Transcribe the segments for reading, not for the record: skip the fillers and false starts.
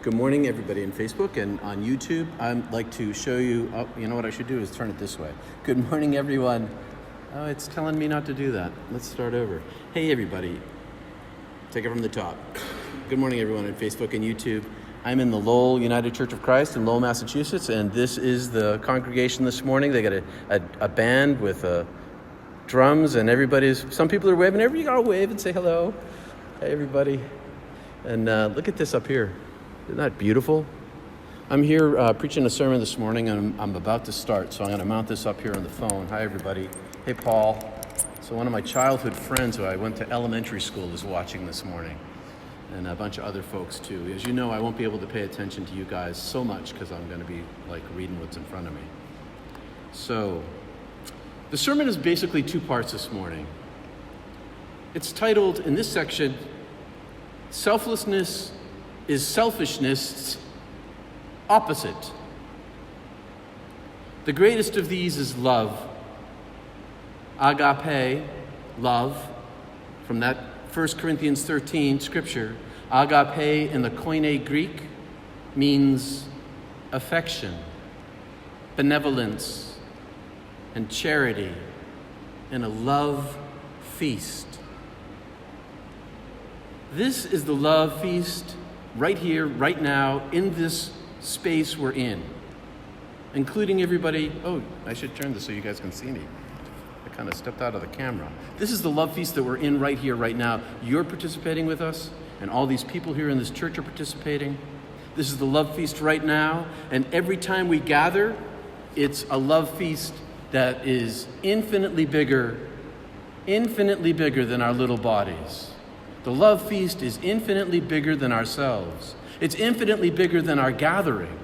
Good morning, everybody on Facebook and on YouTube. I'd like to show you, you know what I should do is turn it this way. Good morning, everyone. Oh, it's telling me not to do that. Let's start over. Hey, everybody. Take it from the top. Good morning, everyone on Facebook and YouTube. I'm in the Lowell United Church of Christ in Lowell, Massachusetts, and this is the congregation this morning. They got a band with drums, and some people are waving. Everybody got to wave and say hello. Hey, everybody. And look at this up here. Isn't that beautiful? I'm here preaching a sermon this morning, and I'm about to start, so I'm going to mount this up here on the phone. Hi, everybody. Hey, Paul. So one of my childhood friends who I went to elementary school is watching this morning, and a bunch of other folks, too. As you know, I won't be able to pay attention to you guys so much because I'm going to be, reading what's in front of me. So the sermon is basically two parts this morning. It's titled, in this section, Selflessness is Selfishness' opposite. The greatest of these is love. Agape, love, from that 1 Corinthians 13 scripture. Agape in the Koine Greek means affection, benevolence, and charity, and a love feast. This is the love feast right here, right now, in this space we're in, including everybody. Oh, I should turn this so you guys can see me. I kind of stepped out of the camera. This is the love feast that we're in right here, right now. You're participating with us, and all these people here in this church are participating. This is the love feast right now, and every time we gather, it's a love feast that is infinitely bigger than our little bodies. The love feast is infinitely bigger than ourselves. It's infinitely bigger than our gathering.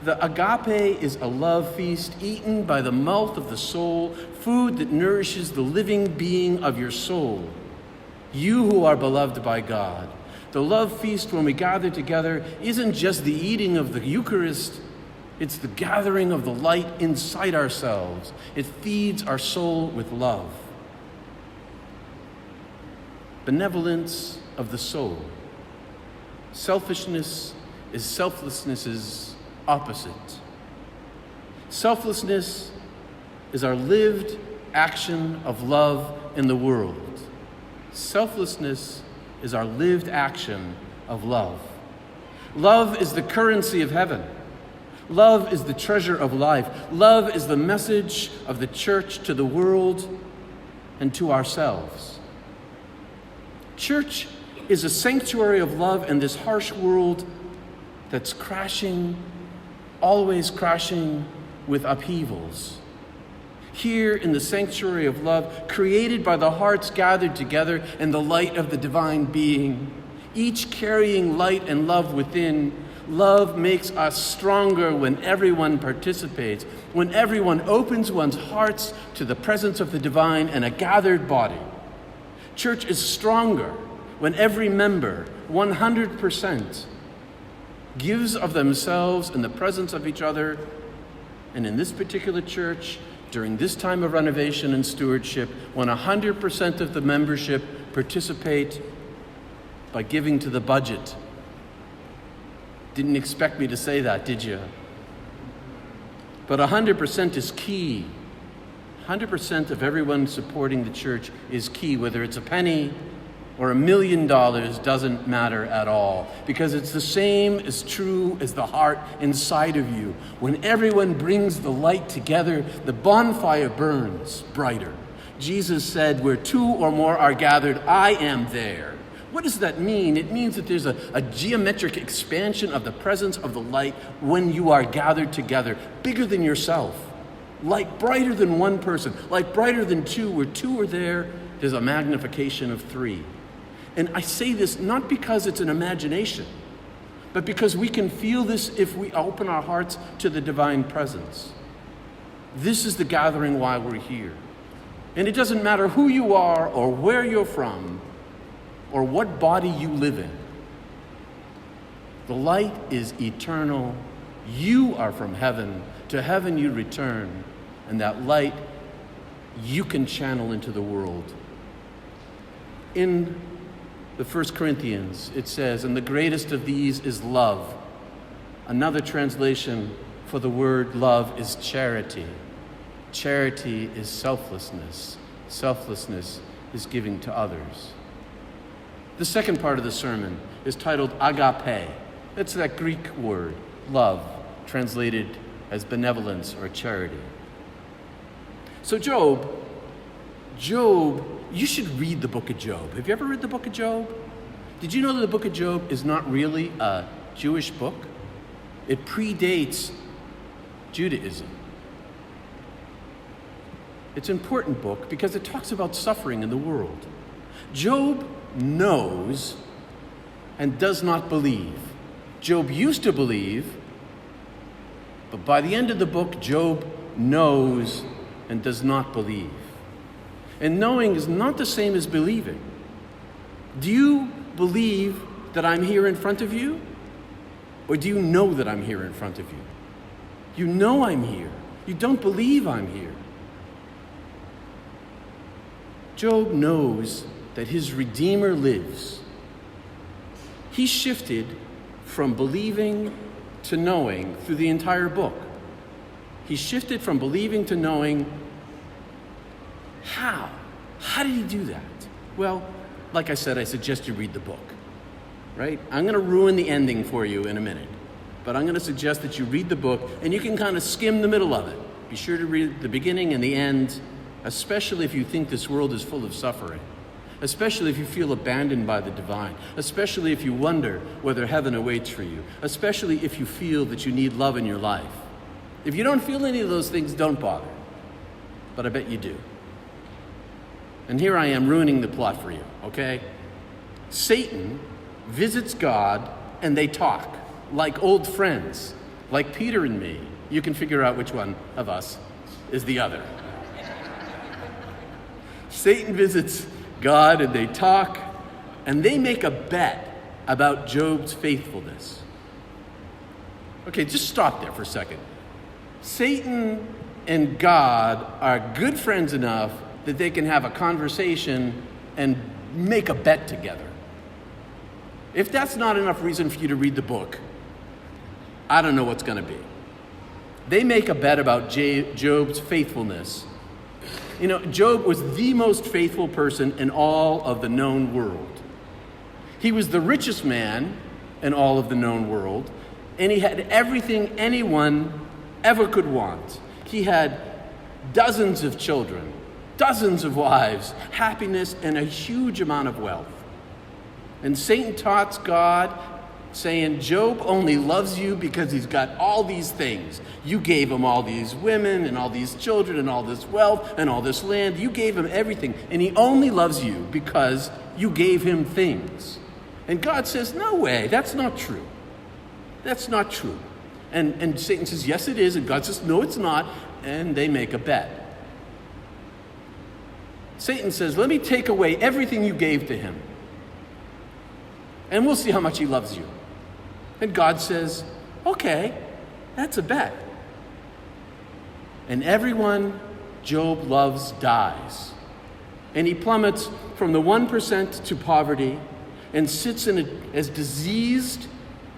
The agape is a love feast eaten by the mouth of the soul, food that nourishes the living being of your soul. You who are beloved by God. The love feast, when we gather together, isn't just the eating of the Eucharist. It's the gathering of the light inside ourselves. It feeds our soul with love. Benevolence of the soul. Selfishness is selflessness's opposite. Selflessness is our lived action of love in the world. Selflessness is our lived action of love. Love is the currency of heaven. Love is the treasure of life. Love is the message of the church to the world and to ourselves. Church is a sanctuary of love in this harsh world that's crashing, always crashing with upheavals. Here in the sanctuary of love, created by the hearts gathered together in the light of the divine being, each carrying light and love within, love makes us stronger when everyone participates, when everyone opens one's hearts to the presence of the divine and a gathered body. Church is stronger when every member, 100%, gives of themselves in the presence of each other. And in this particular church, during this time of renovation and stewardship, when 100% of the membership participate by giving to the budget. Didn't expect me to say that, did you? But 100% is key. 100% of everyone supporting the church is key, whether it's a penny or $1 million doesn't matter at all, because it's the same as true as the heart inside of you. When everyone brings the light together, the bonfire burns brighter. Jesus said, where two or more are gathered, I am there. What does that mean? It means that there's a geometric expansion of the presence of the light when you are gathered together, bigger than yourself. Like brighter than one person, like brighter than two. Where two are there, there's a magnification of three. And I say this not because it's an imagination, but because we can feel this if we open our hearts to the divine presence. This is the gathering while we're here. And it doesn't matter who you are or where you're from or what body you live in. The light is eternal. You are from heaven. To heaven you return. And that light you can channel into the world. In the 1 Corinthians, it says, and the greatest of these is love. Another translation for the word love is charity. Charity is selflessness. Selflessness is giving to others. The second part of the sermon is titled agape. It's that Greek word, love, translated as benevolence or charity. So Job, you should read the book of Job. Have you ever read the book of Job? Did you know that the book of Job is not really a Jewish book? It predates Judaism. It's an important book because it talks about suffering in the world. Job knows and does not believe. Job used to believe, but by the end of the book, Job knows and does not believe. And knowing is not the same as believing. Do you believe that I'm here in front of you? Or do you know that I'm here in front of you? You know I'm here. You don't believe I'm here. Job knows that his Redeemer lives. He shifted from believing to knowing through the entire book. He shifted from believing to knowing. How? How did he do that? Well, like I said, I suggest you read the book, right? I'm going to ruin the ending for you in a minute, but I'm going to suggest that you read the book and you can kind of skim the middle of it. Be sure to read the beginning and the end, especially if you think this world is full of suffering, especially if you feel abandoned by the divine, especially if you wonder whether heaven awaits for you, especially if you feel that you need love in your life. If you don't feel any of those things, don't bother, but I bet you do. And here I am ruining the plot for you, okay? Satan visits God and they talk like old friends, like Peter and me. You can figure out which one of us is the other. Satan visits God and they talk and they make a bet about Job's faithfulness. Okay, just stop there for a second. Satan and God are good friends enough that they can have a conversation and make a bet together. If that's not enough reason for you to read the book, I don't know what's going to be. They make a bet about Job's faithfulness. You know, Job was the most faithful person in all of the known world. He was the richest man in all of the known world, and he had everything anyone ever could want. He had dozens of children, dozens of wives, happiness, and a huge amount of wealth. And Satan taunts God, saying, Job only loves you because he's got all these things. You gave him all these women and all these children and all this wealth and all this land. You gave him everything. And he only loves you because you gave him things. And God says, no way, that's not true. That's not true. And Satan says, yes, it is. And God says, no, it's not. And they make a bet. Satan says, let me take away everything you gave to him, and we'll see how much he loves you. And God says, okay, that's a bet. And everyone Job loves dies. And he plummets from the 1% to poverty and sits as diseased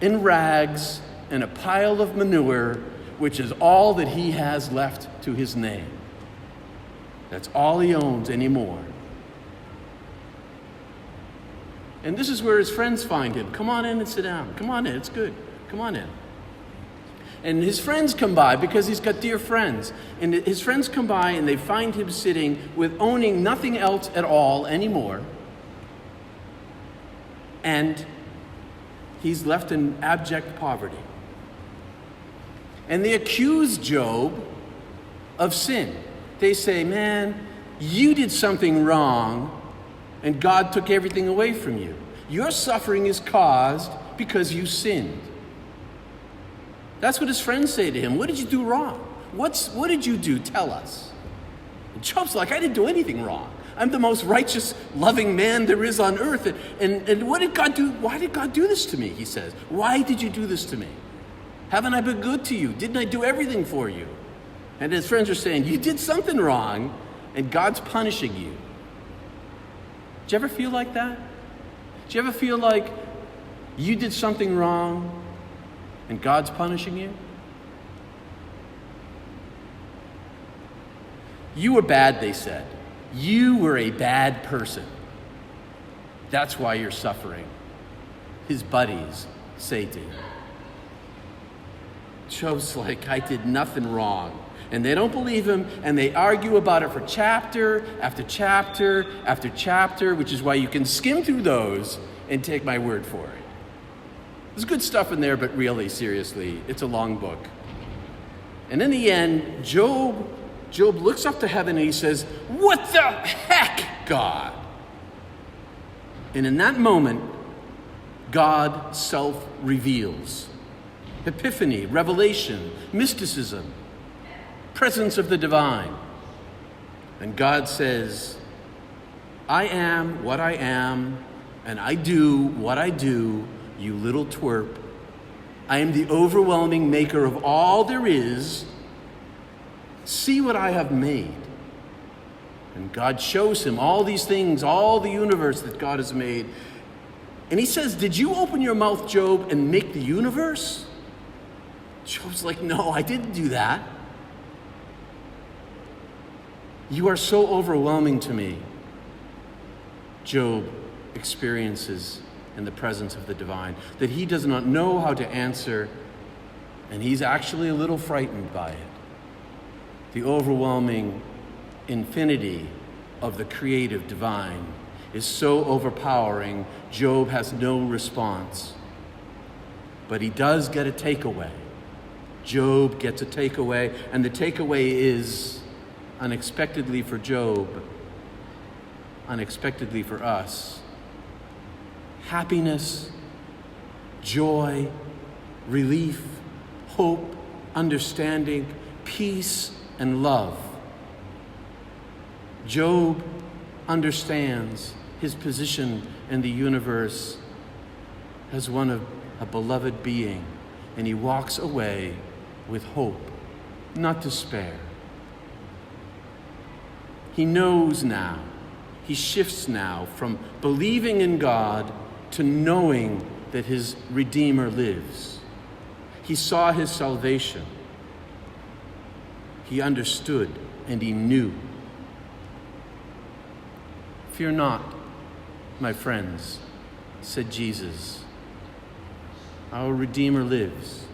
in rags in a pile of manure, which is all that he has left to his name. That's all he owns anymore. And this is where his friends find him. Come on in and sit down. Come on in, it's good. Come on in. And his friends come by because he's got dear friends. And his friends come by and they find him sitting with owning nothing else at all anymore. And he's left in abject poverty. And they accuse Job of sin. They say, man, you did something wrong and God took everything away from you. Your suffering is caused because you sinned. That's what his friends say to him. What did you do wrong? What did you do? Tell us. And Job's like, I didn't do anything wrong. I'm the most righteous, loving man there is on earth. And what did God do? Why did God do this to me? He says. Why did you do this to me? Haven't I been good to you? Didn't I do everything for you? And his friends are saying, you did something wrong, and God's punishing you. Do you ever feel like that? Do you ever feel like you did something wrong, and God's punishing you? You were bad, they said. You were a bad person. That's why you're suffering. His buddies say to him. Job's like, I did nothing wrong. And they don't believe him, and they argue about it for chapter after chapter after chapter, which is why you can skim through those and take my word for it. There's good stuff in there, but really, seriously, it's a long book. And in the end, Job looks up to heaven and he says, "What the heck, God?" And in that moment, God self-reveals. Epiphany, revelation, mysticism, presence of the divine. And God says, I am what I am, and I do what I do, you little twerp. I am the overwhelming maker of all there is. See what I have made. And God shows him all these things, all the universe that God has made. And he says, did you open your mouth, Job, and make the universe? Job's like, no, I didn't do that. You are so overwhelming to me. Job experiences in the presence of the divine that he does not know how to answer, and he's actually a little frightened by it. The overwhelming infinity of the creative divine is so overpowering, Job has no response. But he does get a takeaway. Job gets a takeaway, and the takeaway is, unexpectedly for Job, unexpectedly for us, happiness, joy, relief, hope, understanding, peace, and love. Job understands his position in the universe as one of a beloved being, and he walks away with hope, not despair. He knows now, he shifts now from believing in God to knowing that his Redeemer lives. He saw his salvation. He understood and he knew. Fear not, my friends, said Jesus. Our Redeemer lives.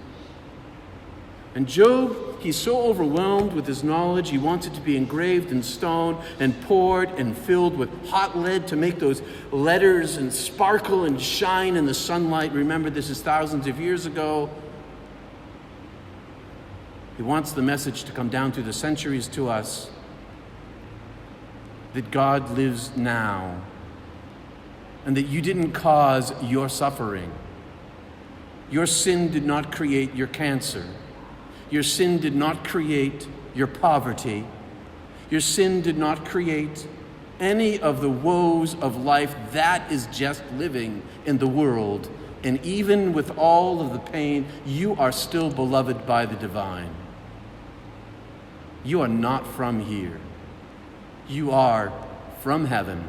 And Job, he's so overwhelmed with his knowledge, he wants it to be engraved in stone and poured and filled with hot lead to make those letters and sparkle and shine in the sunlight. Remember, this is thousands of years ago. He wants the message to come down through the centuries to us that God lives now and that you didn't cause your suffering. Your sin did not create your cancer. Your sin did not create your poverty. Your sin did not create any of the woes of life. That is just living in the world. And even with all of the pain, you are still beloved by the divine. You are not from here. You are from heaven,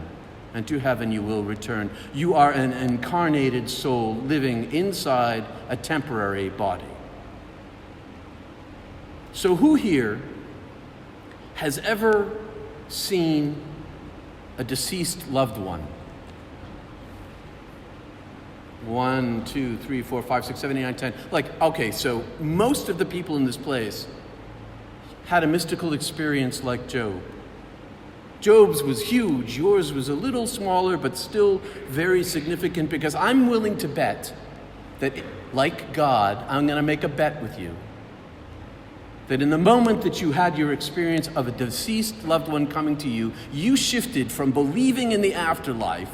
and to heaven you will return. You are an incarnated soul living inside a temporary body. So who here has ever seen a deceased loved one? 1, 2, 3, 4, 5, 6, 7, 8, 9, 10. Okay, so most of the people in this place had a mystical experience like Job. Job's was huge. Yours was a little smaller, but still very significant, because I'm willing to bet that, like God, I'm going to make a bet with you that in the moment that you had your experience of a deceased loved one coming to you, you shifted from believing in the afterlife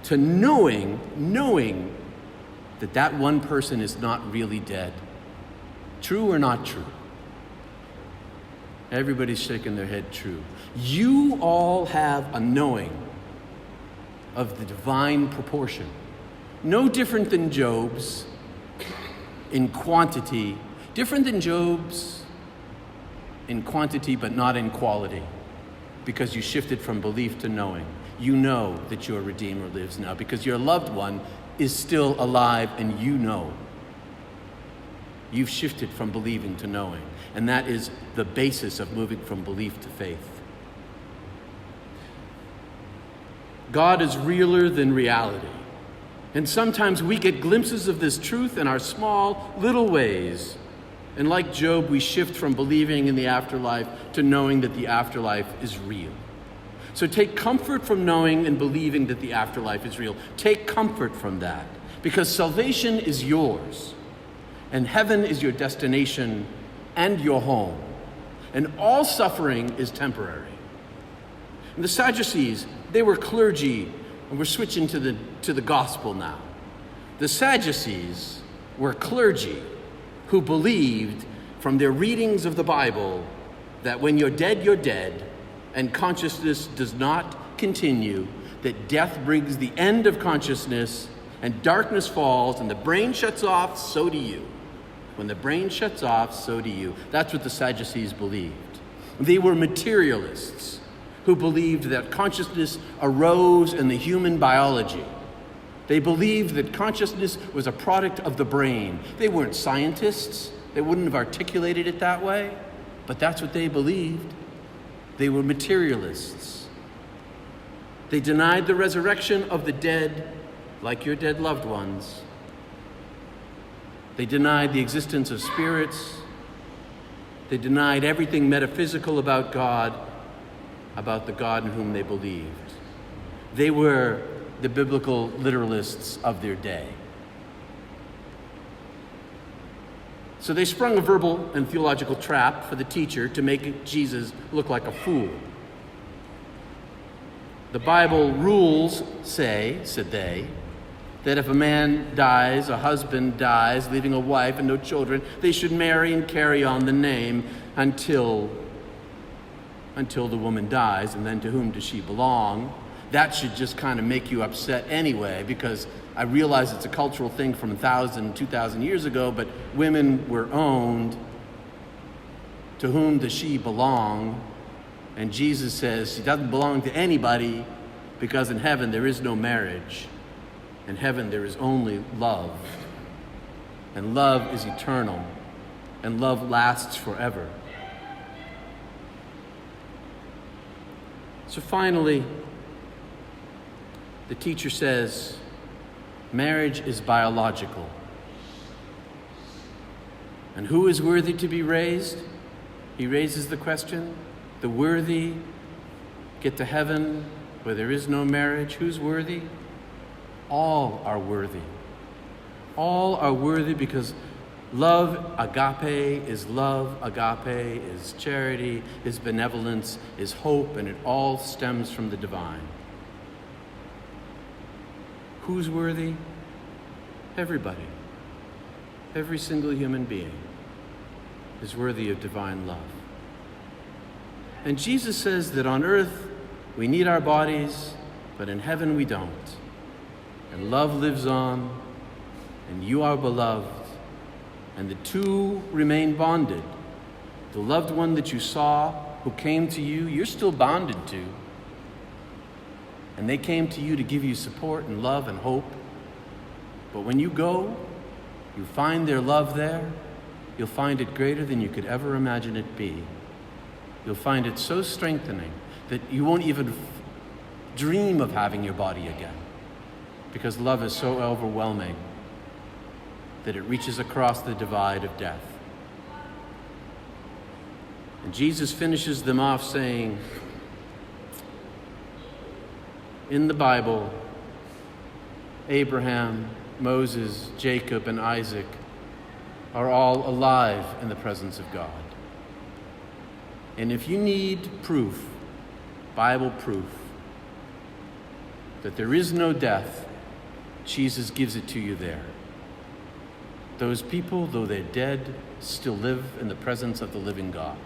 to knowing that that one person is not really dead. True or not true? Everybody's shaking their head true. You all have a knowing of the divine proportion. No different than Job's in quantity. Different than Job's in quantity, but not in quality. Because you shifted from belief to knowing. You know that your Redeemer lives now because your loved one is still alive and you know. You've shifted from believing to knowing. And that is the basis of moving from belief to faith. God is realer than reality. And sometimes we get glimpses of this truth in our small, little ways. And like Job, we shift from believing in the afterlife to knowing that the afterlife is real. So take comfort from knowing and believing that the afterlife is real. Take comfort from that, because salvation is yours, and heaven is your destination and your home, and all suffering is temporary. And the Sadducees, they were clergy, and we're switching to the gospel now. The Sadducees were clergy who believed from their readings of the Bible that when you're dead, and consciousness does not continue, that death brings the end of consciousness, and darkness falls, and the brain shuts off, so do you. When the brain shuts off, so do you. That's what the Sadducees believed. They were materialists who believed that consciousness arose in the human biology. They believed that consciousness was a product of the brain. They weren't scientists. They wouldn't have articulated it that way, but that's what they believed. They were materialists. They denied the resurrection of the dead, like your dead loved ones. They denied the existence of spirits. They denied everything metaphysical about God, about the God in whom they believed. They were the biblical literalists of their day. So they sprung a verbal and theological trap for the teacher to make Jesus look like a fool. The Bible rules say, said they, that if a man dies, a husband dies, leaving a wife and no children, they should marry and carry on the name until the woman dies, and then to whom does she belong? That should just kind of make you upset anyway, because I realize it's a cultural thing from 1,000, 2,000 years ago, but women were owned. To whom does she belong? And Jesus says she doesn't belong to anybody, because in heaven there is no marriage. In heaven there is only love. And love is eternal. And love lasts forever. So finally, the teacher says, marriage is biological. And who is worthy to be raised? He raises the question. The worthy get to heaven where there is no marriage. Who's worthy? All are worthy. All are worthy because love, agape, is love. Agape is charity, is benevolence, is hope, and it all stems from the divine. Who's worthy? Everybody. Every single human being is worthy of divine love. And Jesus says that on earth we need our bodies, but in heaven we don't. And love lives on, and you are beloved, and the two remain bonded. The loved one that you saw who came to you, you're still bonded to. And they came to you to give you support and love and hope. But when you go, you find their love there. You'll find it greater than you could ever imagine it be. You'll find it so strengthening that you won't even dream of having your body again, because love is so overwhelming that it reaches across the divide of death. And Jesus finishes them off saying, in the Bible, Abraham, Moses, Jacob, and Isaac are all alive in the presence of God. And if you need proof, Bible proof, that there is no death, Jesus gives it to you there. Those people, though they're dead, still live in the presence of the living God.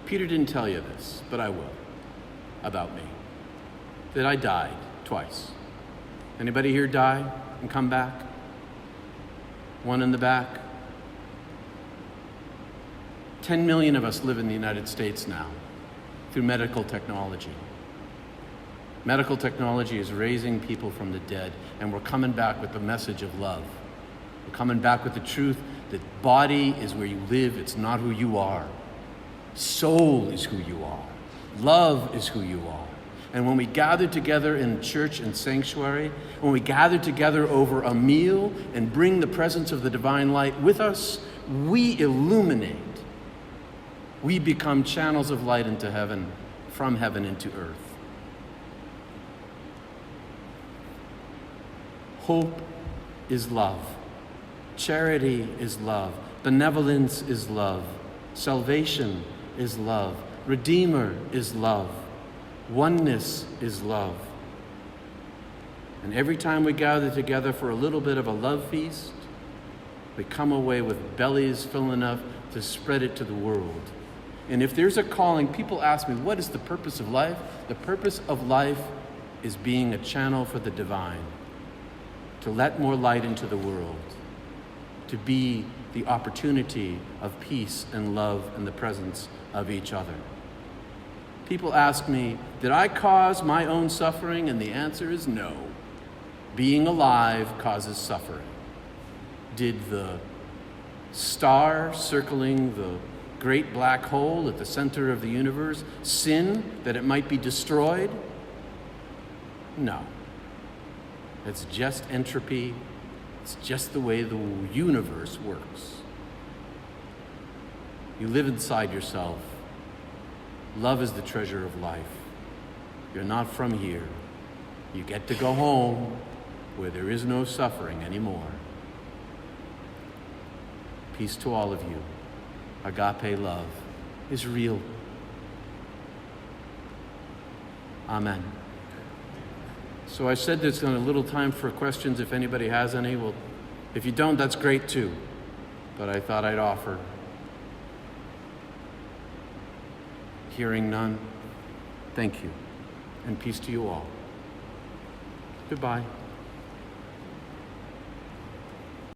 Peter didn't tell you this, but I will, about me, that I died twice. Anybody here die and come back? One in the back. 10 million of us live in the United States now through medical technology. Medical technology is raising people from the dead, and we're coming back with the message of love. We're coming back with the truth that body is where you live, it's not who you are. Soul is who you are. Love is who you are. And when we gather together in church and sanctuary, when we gather together over a meal and bring the presence of the divine light with us, we illuminate. We become channels of light into heaven, from heaven into earth. Hope is love. Charity is love. Benevolence is love. Salvation is love. Redeemer is love. Oneness is love. And every time we gather together for a little bit of a love feast, we come away with bellies full enough to spread it to the world. And if there's a calling, people ask me, what is the purpose of life? The purpose of life is being a channel for the divine, to let more light into the world, to be the opportunity of peace and love and the presence of each other. People ask me, did I cause my own suffering? And the answer is no. Being alive causes suffering. Did the star circling the great black hole at the center of the universe sin that it might be destroyed? No. It's just entropy. It's just the way the universe works. You live inside yourself. Love is the treasure of life. You're not from here. You get to go home where there is no suffering anymore. Peace to all of you. Agape love is real. Amen. So I said there's a little time for questions if anybody has any. Well, if you don't, that's great too. But I thought I'd offer. Hearing none, thank you. And peace to you all. Goodbye.